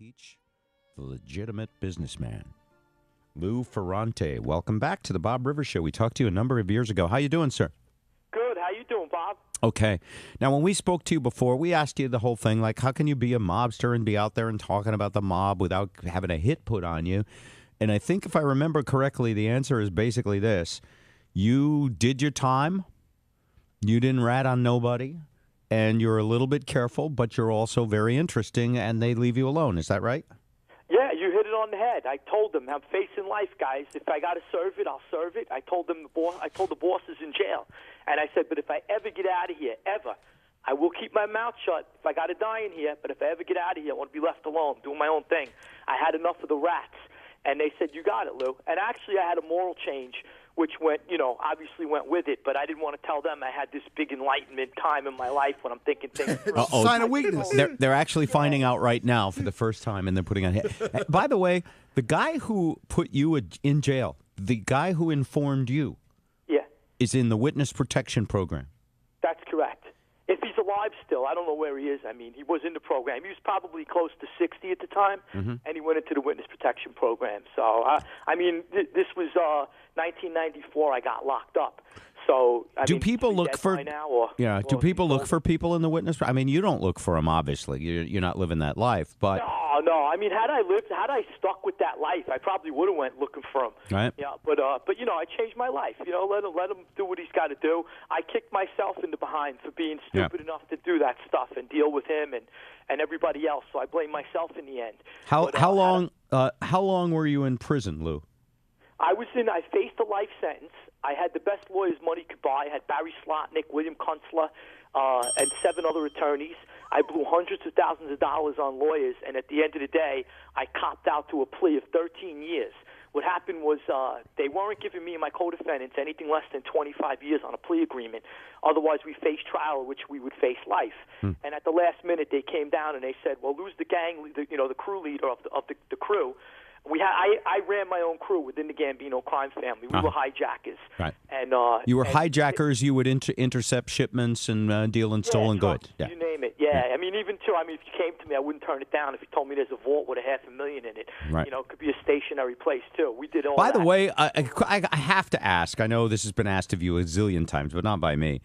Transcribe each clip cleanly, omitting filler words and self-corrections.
teach the legitimate businessman. Lou Ferrante, welcome back to the Bob Rivers Show. We talked to you a number of years ago. How you doing, sir? Good. How you doing, Bob? Okay. Now, when we spoke to you before, we asked you the whole thing, like, how can you be a mobster and be out there and talking about the mob without having a hit put on you? And I think if I remember correctly, the answer is basically this. You did your time. You didn't rat on nobody. And you're a little bit careful, but you're also very interesting, and they leave you alone. Is that right? Yeah, you hit it on the head. I told them I'm facing life, guys. If I got to serve it, I'll serve it. I told them I told the bosses in jail, and I said, but if I ever get out of here, ever, I will keep my mouth shut if I got to die in here. But if I ever get out of here, I want to be left alone, doing my own thing. I had enough of the rats, and they said, you got it, Lou. And actually, I had a moral change, which went, obviously went with it. But I didn't want to tell them I had this big enlightenment time in my life when I'm thinking things through. Sign of weakness. They're actually finding out right now for the first time, and they're putting on. By the way, the guy who put you in jail, the guy who informed you, is in the witness protection program. That's correct. If he's alive still, I don't know where he is. I mean, he was in the program. He was probably close to 60 at the time, and he went into the witness protection program. So, this was 1994. I got locked up. So, do people look for do people look for people in the witness? I mean, you don't look for them, obviously. You're not living that life, but no. I mean, had I stuck with that life, I probably would have went looking for him. Right. Yeah, but I changed my life. Let him do what he's got to do. I kicked myself in the behind for being stupid enough to do that stuff and deal with him and everybody else. So I blame myself in the end. How long were you in prison, Lou? I faced a life sentence. I had the best lawyers money could buy. I had Barry Slotnick, William Kunstler, and 7 other attorneys. I blew hundreds of thousands of dollars on lawyers, and at the end of the day, I copped out to a plea of 13 years. What happened was they weren't giving me and my co-defendants anything less than 25 years on a plea agreement. Otherwise, we faced trial, which we would face life. And at the last minute, they came down and they said, well, Lou's the gang, the crew leader of the crew. I ran my own crew within the Gambino crime family. We were hijackers. Right. And you were hijackers. You would intercept shipments and deal in stolen goods. Yeah. You name it. Yeah. I mean, if you came to me, I wouldn't turn it down. If you told me there's a vault with $500,000 in it, right. It could be a stationary place too. We did all By that. the way, I have to ask. I know this has been asked of you a zillion times, but not by me.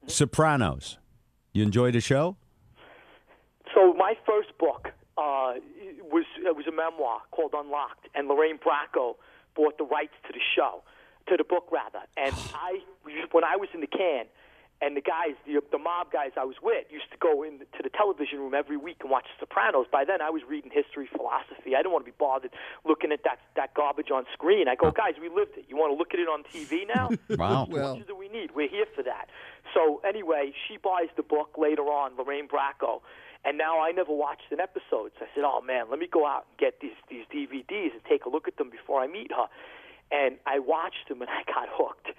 Sopranos. You enjoyed the show? So my first book was a memoir called Unlocked, and Lorraine Bracco bought the rights to the book rather. And when I was in the can, and the guys, the mob guys I was with, used to go into the television room every week and watch The Sopranos. By then, I was reading history, philosophy. I didn't want to be bothered looking at that garbage on screen. I go, guys, we lived it. You want to look at it on TV now? Wow. What more do we need? We're here for that. So anyway, she buys the book later on, Lorraine Bracco. And now I never watched an episode. So I said, oh, man, let me go out and get these DVDs and take a look at them before I meet her. And I watched them, and I got hooked.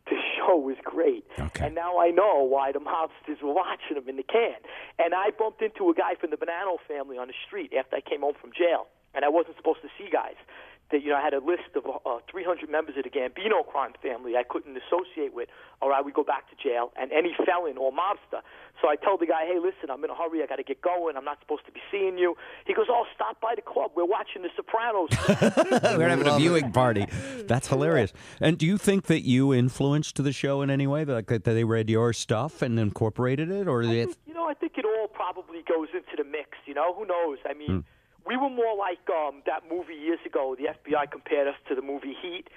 The show was great. Okay. And now I know why the mobsters were watching them in the can. And I bumped into a guy from the Bonanno family on the street after I came home from jail. And I wasn't supposed to see guys. I had a list of 300 members of the Gambino crime family I couldn't associate with, or I would go back to jail, and any felon or mobster. So I told the guy, hey, listen, I'm in a hurry. I got to get going. I'm not supposed to be seeing you. He goes, oh, stop by the club. We're watching The Sopranos. We're having a viewing party. That's hilarious. And do you think that you influenced the show in any way, that they read your stuff and incorporated it? Or I think it all probably goes into the mix. Who knows? I mean, we were more like that movie years ago. The FBI compared us to the movie Heat.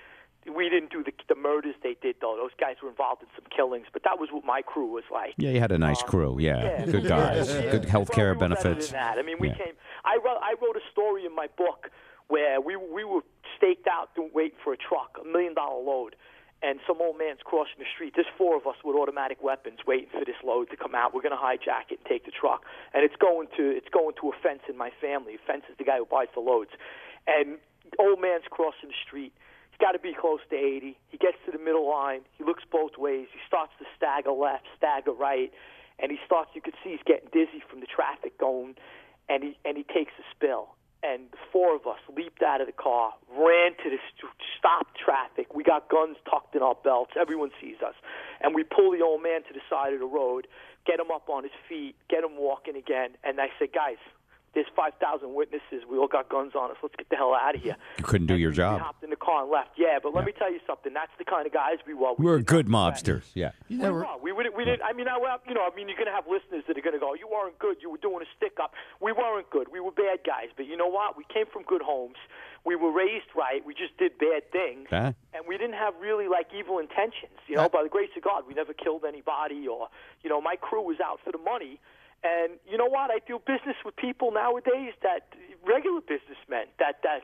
We didn't do the murders they did, though. Those guys were involved in some killings, but that was what my crew was like. Yeah, you had a nice crew. Yeah, good guys, good health care benefits. I mean, we came. I wrote a story in my book where we were staked out waiting for a truck, $1 million load, and some old man's crossing the street. There's 4 of us with automatic weapons waiting for this load to come out. We're going to hijack it and take the truck, and it's going to a fence in my family. A fence is the guy who buys the loads, and old man's crossing the street. He's got to be close to 80. He gets to the middle line. He looks both ways. He starts to stagger left, stagger right, and you can see he's getting dizzy from the traffic going, and he takes a spill. And the 4 of us leaped out of the car, ran to the stopped traffic. We got guns tucked in our belts. Everyone sees us. And we pull the old man to the side of the road, get him up on his feet, get him walking again. And I said, guys, There's 5,000 witnesses. We all got guns on us. Let's get the hell out of here. You couldn't do your job. We hopped in the car and left. Yeah, but let me tell you something. That's the kind of guys we were. We were good mobsters. Yeah. We were. We didn't. I mean, you're gonna have listeners that are gonna go, "You weren't good. You were doing a stick up." We weren't good. We were bad guys. But you know what? We came from good homes. We were raised right. We just did bad things, and we didn't have really like evil intentions. You know, by the grace of God, we never killed anybody, or my crew was out for the money. And you know what? I do business with people nowadays that regular businessmen that they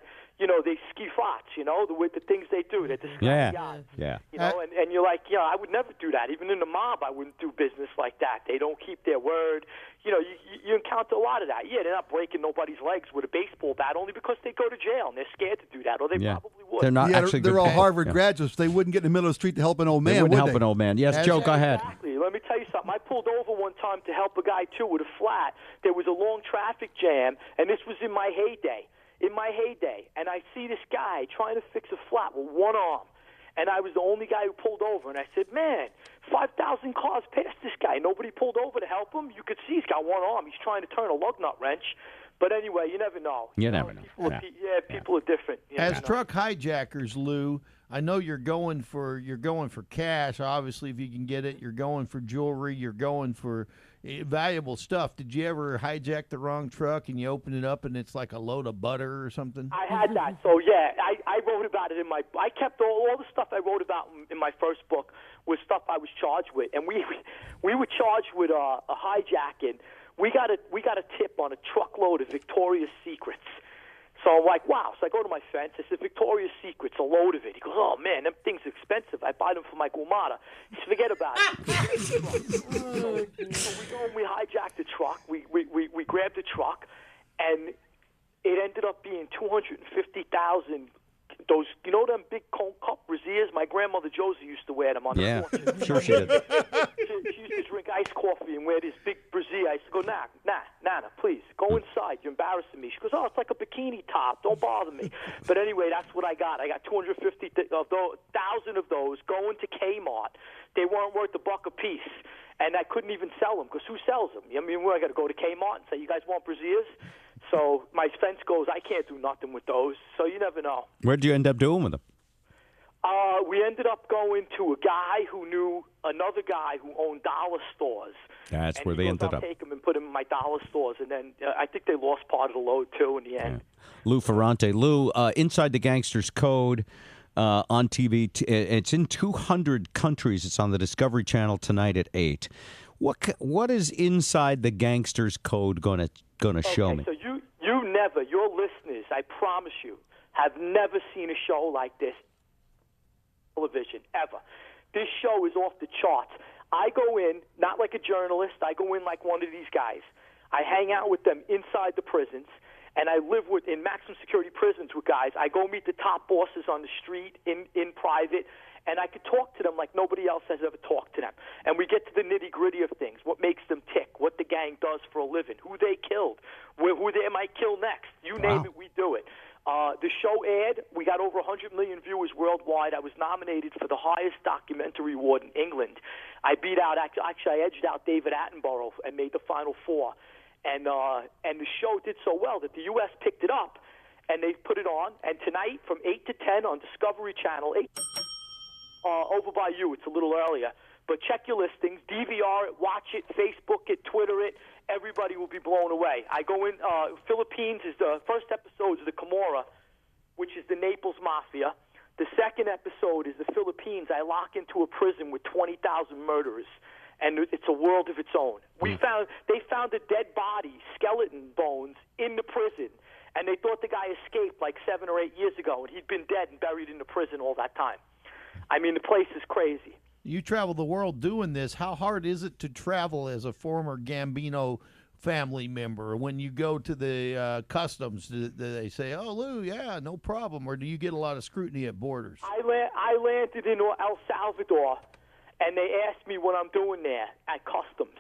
ski flats, the things they do. They're just yeah. And you're like, I would never do that. Even in the mob, I wouldn't do business like that. They don't keep their word. You encounter a lot of that. Yeah, they're not breaking nobody's legs with a baseball bat only because they go to jail and they're scared to do that, or they probably would. They're not actually. They're all Harvard graduates. They wouldn't get in the middle of the street to help an old man. They wouldn't would help an old man. Yes, Joe, go ahead. Exactly. Let me tell you something. I pulled over one time to help a guy too with a flat. There was a long traffic jam, and this was in my heyday. And I see this guy trying to fix a flat with one arm. And I was the only guy who pulled over. And I said, man, 5,000 cars passed this guy. Nobody pulled over to help him. You could see he's got one arm. He's trying to turn a lug nut wrench. But anyway, you never know. You never know. People are different. As truck hijackers, Lou, I know you're going for cash. Obviously, if you can get it, you're going for jewelry. You're going for valuable stuff. Did you ever hijack the wrong truck and you open it up and it's like a load of butter or something? I had that. So yeah, I wrote about it in my. I kept all the stuff I wrote about in my first book was stuff I was charged with, and we were charged with a hijacking. We got a tip on a truckload of Victoria's Secrets. So I'm like, wow. So I go to my fence. I said, Victoria's Secrets, a load of it. He goes, oh, man, them things expensive. I buy them for my gumata. He said, forget about it. So we go and we hijack the truck. We grabbed the truck, and it ended up being 250,000. Those, them big cone cup braziers? My grandmother Josie used to wear them on the porch. Sure she did. She used to drink iced coffee and wear this big brazier. I used to go, Nana, please, go inside. You're embarrassing me. She goes, oh, it's like a bikini top. Don't bother me. But anyway, that's what I got. I got 250,000 of those going to Kmart. They weren't worth $1 a piece. And I couldn't even sell them because who sells them? I mean, I got to go to Kmart and say, you guys want braziers? So my fence goes, I can't do nothing with those. So you never know. Where'd you end up doing with them? We ended up going to a guy who knew another guy who owned dollar stores. That's where they ended up. I'll take them and put them in my dollar stores. And then I think they lost part of the load, too, in the end. Yeah. Lou Ferrante. Lou, Inside the Gangster's Code on TV. It's in 200 countries. It's on the Discovery Channel tonight at 8. What is Inside the Gangster's Code going to show me? So your listeners, I promise you, have never seen a show like this on television, ever. This show is off the charts. I go in, not like a journalist, I go in like one of these guys. I hang out with them inside the prisons, and I live in maximum security prisons with guys. I go meet the top bosses on the street in private, and I could talk to them like nobody else has ever talked to them. And we get to the nitty-gritty of things, what makes them tick, what the gang does for a living, who they killed, who they might kill next. You name it, we do it. The show aired. We got over 100 million viewers worldwide. I was nominated for the highest documentary award in England. I beat out, actually, I edged out David Attenborough and made the Final Four. And the show did so well that the U.S. picked it up, and they put it on. And tonight, from 8 to 10 on Discovery Channel, over by you, it's a little earlier. But check your listings, DVR it, watch it, Facebook it, Twitter it. Everybody will be blown away. I go in, Philippines is the first episode is the Camorra, which is the Naples Mafia. The second episode is the Philippines. I lock into a prison with 20,000 murderers, and it's a world of its own. They found a dead body, skeleton bones, in the prison, and they thought the guy escaped like 7 or 8 years ago, and he'd been dead and buried in the prison all that time. I mean, the place is crazy. You travel the world doing this. How hard is it to travel as a former Gambino family member? When you go to the customs, do they say, oh, Lou, yeah, no problem? Or do you get a lot of scrutiny at borders? I landed in El Salvador, and they asked me what I'm doing there at customs.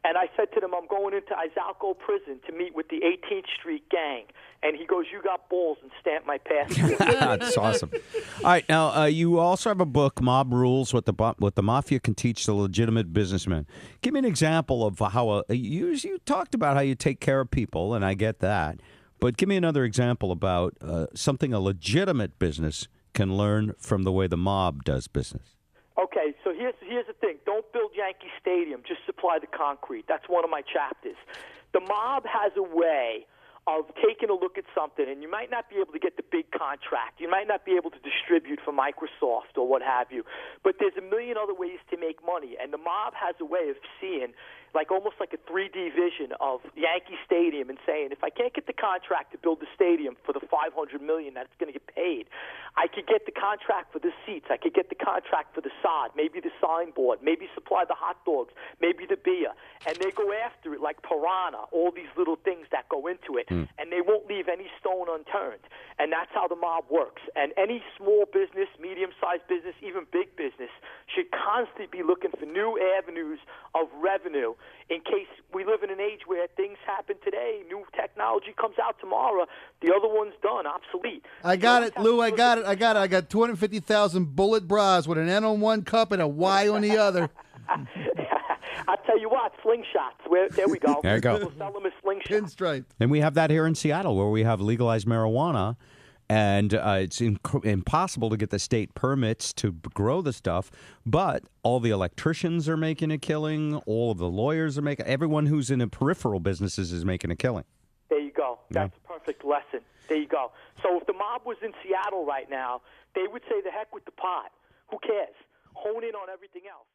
And I said to them, I'm going into Izalco prison to meet with the 18th Street gang. And he goes, you got balls, and stamped my passport. That's awesome. All right, now you also have a book, Mob Rules: What the Mafia Can Teach the Legitimate Businessman. Give me an example of how you talked about how you take care of people, and I get that. But give me another example about something a legitimate business can learn from the way the mob does business. Okay, so here's the thing. Don't build Yankee Stadium. Just supply the concrete. That's one of my chapters. The mob has a way of taking a look at something, and you might not be able to get the big contract. You might not be able to distribute for Microsoft or what have you. But there's a million other ways to make money, and the mob has a way of seeing almost like a 3D vision of Yankee Stadium and saying, if I can't get the contract to build the stadium for the $500 million that's going to get paid, I could get the contract for the seats. I could get the contract for the sod, maybe the signboard, maybe supply the hot dogs, maybe the beer. And they go after it like piranha, all these little things that go into it, and they won't leave any stone unturned. And that's how the mob works. And any small business, medium-sized business, even big business should constantly be looking for new avenues of revenue in case we live in an age where things happen today, new technology comes out tomorrow, the other one's done, obsolete. I got it, Lou. I got it. I got 250,000 bullet bras with an N on one cup and a Y on the other. I'll tell you what, slingshots. There we go. There you go. We'll sell them as slingshots. Pinstripe. And we have that here in Seattle, where we have legalized marijuana, and it's impossible to get the state permits to grow the stuff, but all the electricians are making a killing, all of the lawyers are making, everyone who's in a peripheral businesses is making a killing. There you go. That's a perfect lesson. There you go. So if the mob was in Seattle right now, they would say, the heck with the pot. Who cares? Hone in on everything else.